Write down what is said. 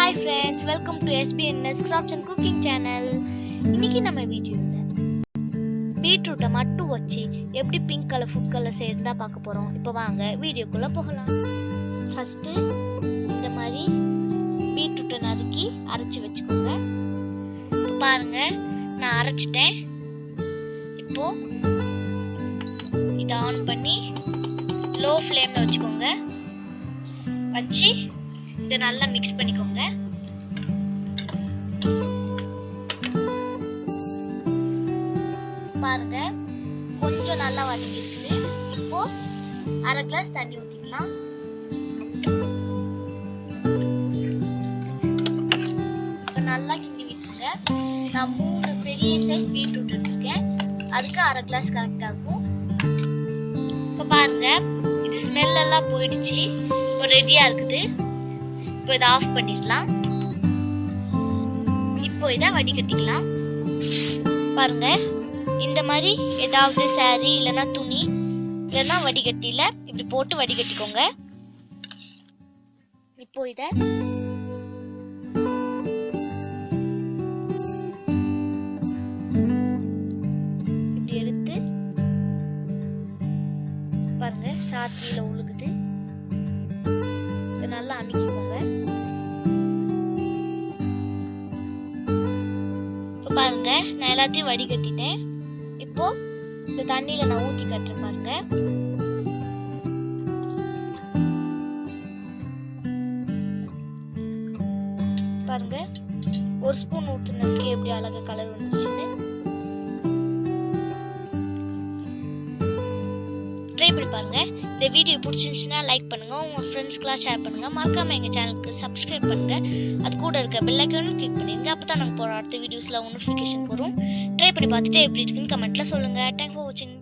Hi friends, welcome to SBNS Crafts and Cooking channel. இன்னைக்கு நம்ம வீடியோல பீட்ரூட்டை மட்டும் வச்சு எப்படி பிங்க் கலர் ஃபுட் கலர் செய்யறதா பார்க்க போறோம். இப்போ வாங்க வீடியோக்குள்ள போகலாம். ஃபர்ஸ்ட் இந்த மாதிரி பீட்ரூட்டை நறுக்கி அரைச்சு வச்சுக்கோங்க. பாருங்க நான் அரைச்சிட்டேன். இப்போ இதை ஆன் பண்ணி லோ ஃப்ளேம்ல வச்சுக்கோங்க. வச்சு இதை நல்லா மிக்ஸ் பண்ணிக்கோங்க. பாருங்க கொஞ்சம் நல்லா வதங்கி இருக்குது. இப்போ அரை கிளாஸ் தண்ணி ஊற்றிக்கலாம். இப்போ நல்லா கிண்டி விட்டுருங்க. நான் 3 பெரிய சைஸ் பீட்ரூட் எடுத்துருக்கேன். அதுக்கு அரை கிளாஸ் கரெக்ட் ஆகும். இப்போ பாருங்க இது ஸ்மெல் எல்லாம் போயிடுச்சு. இப்போ ரெடியா இருக்குது. இப்போ இதை ஆஃப் பண்ணிடலாம். இப்போ இதை வடிகட்டிக்கலாம். பாருங்க இந்த மாதிரி ஏதாவது சாரி இல்லைன்னா துணி இல்லைன்னா வடிகட்டியில இப்படி போட்டு வடிகட்டிக்கோங்க. இப்போ இதை இப்படி எடுத்து பாருங்க சாத்தியில உழுகுது. இதை நல்லா அமுக்கிக்கோங்க. பாருங்க நான் எல்லாத்தையும் வடிகட்டிட்டேன். இப்போ இந்த தண்ணியில நான் ஊத்தி கட்டுறேன். பாருங்க பாருங்க 1 ஸ்பூன் ஊத்துனதுக்கு எப்படி அழகா கலர் வந்துச்சுன்னு. ட்ரை பண்ணி பாருங்க. இந்த வீடியோ பிடிச்சிருந்துச்சுன்னா லைக் பண்ணுங்க, உங்க ஃப்ரெண்ட்ஸ்க்குலாம் ஷேர் பண்ணுங்க. மறக்காம எங்க சேனலுக்கு சப்ஸ்கிரைப் பண்ணுங்க. அது கூட இருக்க பெல் ஐகானையும் கிளிக் பண்ணிருங்க. அப்பதான் நாங்க போற அடுத்த வீடியோஸ்ல நோட்டிஃபிகேஷன் வரும். ட்ரை பண்ணி பார்த்துட்டு எப்படி இருக்குன்னு கமெண்ட்ல சொல்லுங்க. தேங்க்ஸ் ஃபார் வாட்சிங்.